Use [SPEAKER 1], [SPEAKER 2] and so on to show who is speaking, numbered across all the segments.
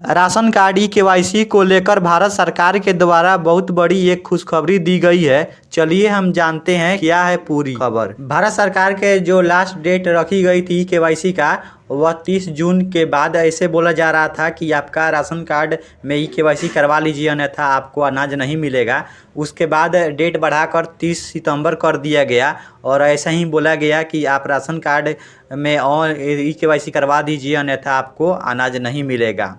[SPEAKER 1] Ration card e-KYC को लेकर भारत सरकार के द्वारा बहुत बड़ी एक खुशखबरी दी गई है। चलिए हम जानते हैं क्या है पूरी खबर। भारत सरकार के जो लास्ट डेट रखी गई थी ई-केवाईसी का, वह 30 जून के बाद ऐसे बोला जा रहा था कि आपका राशन कार्ड में ई-केवाईसी करवा लीजिए, अन्यथा आपको अनाज नहीं मिलेगा। उसके बाद डेट बढ़ाकर 30 सितंबर कर दिया गया और ऐसा ही बोला गया कि आप राशन कार्ड में और ई-केवाईसी करवा दीजिए, अन्यथा आपको अनाज नहीं मिलेगा।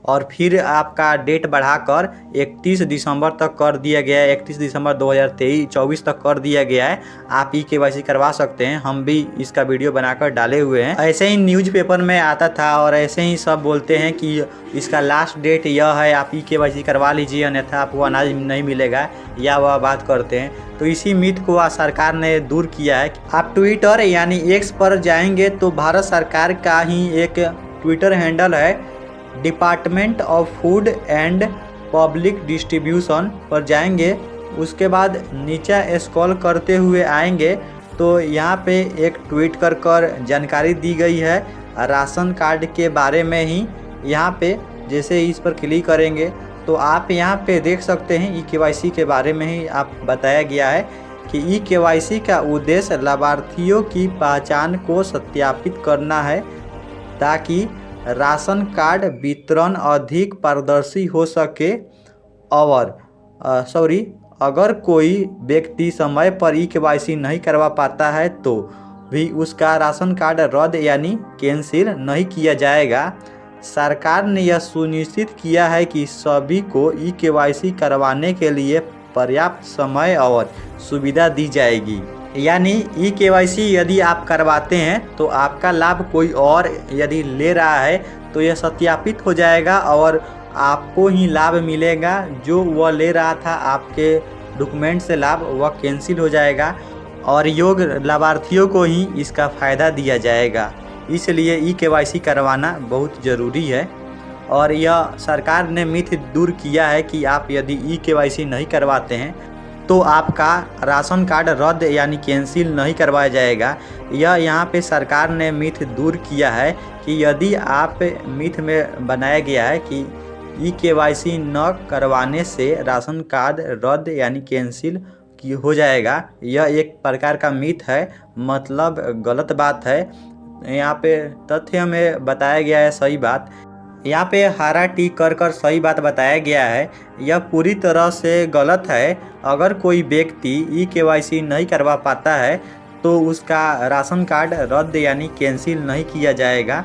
[SPEAKER 1] और फिर आपका डेट बढ़ाकर 31 दिसंबर तक कर दिया गया है। 31 दिसंबर 2024 तक कर दिया गया है। आप ई-केवाईसी करवा सकते हैं। हम भी इसका वीडियो बनाकर डाले हुए हैं। ऐसे ही न्यूज़पेपर में आता था और ऐसे ही सब बोलते हैं कि इसका लास्ट डेट यह है, आप ई-केवाईसी करवा लीजिए, अन्यथा आपको अनाज नहीं मिलेगा, या वह बात करते हैं। तो इसी मिथ को सरकार ने दूर किया है। आप ट्विटर यानी एक्स पर जाएंगे तो भारत सरकार का ही एक ट्विटर हैंडल है, department of food and public distribution पर जाएंगे। उसके बाद नीचे स्क्रॉल करते हुए आएंगे तो यहाँ पे एक ट्वीट कर जानकारी दी गई है राशन कार्ड के बारे में ही। यहाँ पे जैसे इस पर क्लिक करेंगे तो आप यहाँ पे देख सकते हैं ई-केवाईसी के बारे में ही आप बताया गया है कि ई-केवाईसी का उद्देश्य लाभार्थियों की पहचान को सत्यापित करना है ताकि राशन कार्ड वितरण अधिक पारदर्शी हो सके। और अगर कोई व्यक्ति समय पर ई-केवाईसी नहीं करवा पाता है तो भी उसका राशन कार्ड रद्द यानी कैंसिल नहीं किया जाएगा। सरकार ने यह सुनिश्चित किया है कि सभी को ई-केवाईसी करवाने के लिए पर्याप्त समय और सुविधा दी जाएगी। यानी ई-केवाईसी यदि आप करवाते हैं तो आपका लाभ कोई और यदि ले रहा है तो यह सत्यापित हो जाएगा और आपको ही लाभ मिलेगा। जो वह ले रहा था आपके डॉक्यूमेंट से लाभ, वह कैंसिल हो जाएगा और योग्य लाभार्थियों को ही इसका फ़ायदा दिया जाएगा। इसलिए ई-केवाईसी करवाना बहुत ज़रूरी है। और यह सरकार ने मिथ दूर किया है कि आप यदि ई-केवाईसी नहीं करवाते हैं तो आपका राशन कार्ड रद्द यानी कैंसिल नहीं करवाया जाएगा। यह यहाँ पे सरकार ने मिथ दूर किया है कि यदि आप मिथ में बनाया गया है कि ई-केवाईसी न करवाने से राशन कार्ड रद्द यानी कैंसिल हो जाएगा, यह एक प्रकार का मिथ है, मतलब गलत बात है। यहाँ पे तथ्य में बताया गया है सही बात। यहाँ पे हरा टिक कर सही बात बताया गया है। यह पूरी तरह से गलत है। अगर कोई व्यक्ति ई-केवाईसी नहीं करवा पाता है तो उसका राशन कार्ड रद्द यानी कैंसिल नहीं किया जाएगा।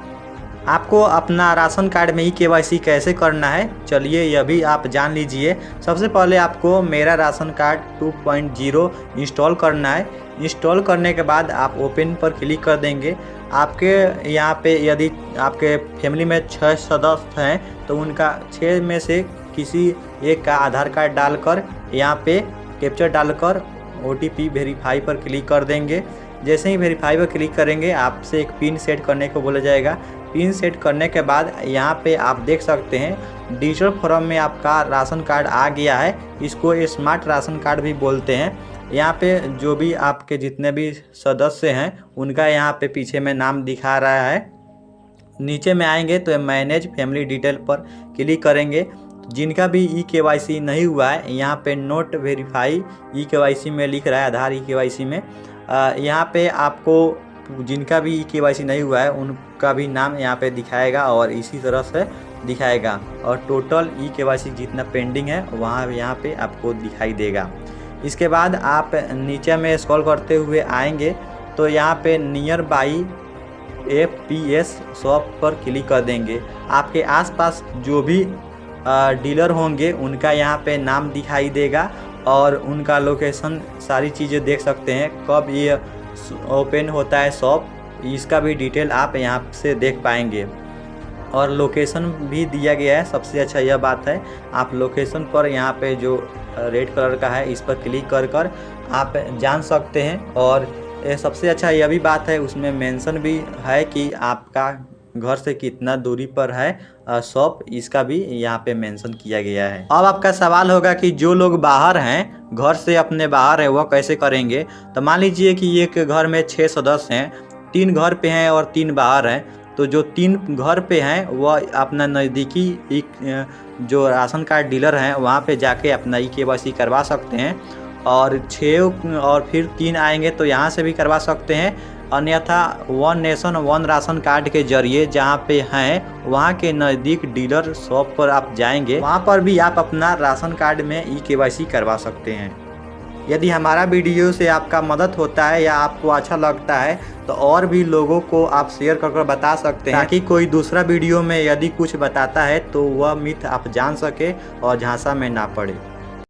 [SPEAKER 1] आपको अपना राशन कार्ड में ई-केवाईसी कैसे करना है, चलिए यह भी आप जान लीजिए। सबसे पहले आपको मेरा राशन कार्ड 2.0 इंस्टॉल करना है। इंस्टॉल करने के बाद आप ओपन पर क्लिक कर देंगे। आपके यहाँ पे यदि आपके फैमिली में 6 सदस्य हैं तो उनका 6 में से किसी एक का आधार कार्ड डालकर यहाँ पे कैप्चर डालकर OTP वेरीफाई पर क्लिक कर देंगे। जैसे ही वेरीफाई पर क्लिक करेंगे आपसे एक पिन सेट करने को बोला जाएगा। पिन सेट करने के बाद यहाँ पे आप देख सकते हैं डिजिटल फॉर्म में आपका राशन कार्ड आ गया है। इसको स्मार्ट राशन कार्ड भी बोलते हैं। यहाँ पे जो भी आपके जितने भी सदस्य हैं उनका यहाँ पे पीछे में नाम दिखा रहा है। नीचे में आएंगे तो मैनेज फैमिली डिटेल पर क्लिक करेंगे। जिनका भी ई-केवाईसी नहीं हुआ है यहाँ पे नोट वेरीफाई ई-केवाईसी में लिख रहा है, आधार ई-केवाईसी में। यहाँ पे आपको जिनका भी ई-केवाईसी नहीं हुआ है उनका भी नाम यहाँ पे दिखाएगा और इसी तरह से दिखाएगा और टोटल ई-केवाईसी जितना पेंडिंग है वहाँ यहाँ पे आपको दिखाई देगा। इसके बाद आप नीचे में स्क्रॉल करते हुए आएंगे तो यहाँ पे नियर बाई FPS शॉप पर क्लिक कर देंगे। आपके आसपास जो भी डीलर होंगे उनका यहाँ पे नाम दिखाई देगा और उनका लोकेशन, सारी चीज़ें देख सकते हैं। कब ये ओपन होता है शॉप, इसका भी डिटेल आप यहाँ से देख पाएंगे और लोकेशन भी दिया गया है। सबसे अच्छा यह बात है, आप लोकेशन पर यहाँ पे जो रेड कलर का है इस पर क्लिक कर आप जान सकते हैं। और सबसे अच्छा यह भी बात है, उसमें मेंशन भी है कि आपका घर से कितना दूरी पर है शॉप, इसका भी यहाँ पे मेंशन किया गया है। अब आपका सवाल होगा कि जो लोग बाहर हैं, घर से अपने बाहर है, वह कैसे करेंगे। तो मान लीजिए कि एक घर में 6 सदस्य हैं, 3 घर पे हैं और 3 बाहर हैं। तो जो 3 घर पे हैं वह अपना नज़दीकी एक जो राशन कार्ड डीलर हैं वहाँ पे जाके अपना ई-केवाईसी करवा सकते हैं। और 6 और फिर 3 आएंगे तो यहाँ से भी करवा सकते हैं, अन्यथा one nation one ration card के जरिए जहाँ पे हैं वहाँ के नज़दीक डीलर शॉप पर आप जाएंगे, वहाँ पर भी आप अपना राशन कार्ड में ई-केवाईसी करवा सकते हैं। यदि हमारा वीडियो से आपका मदद होता है या आपको अच्छा लगता है तो और भी लोगों को आप शेयर कर बता सकते हैं, ताकि कोई दूसरा वीडियो में यदि कुछ बताता है तो वह मिथ आप जान सके और झांसा में ना पड़े।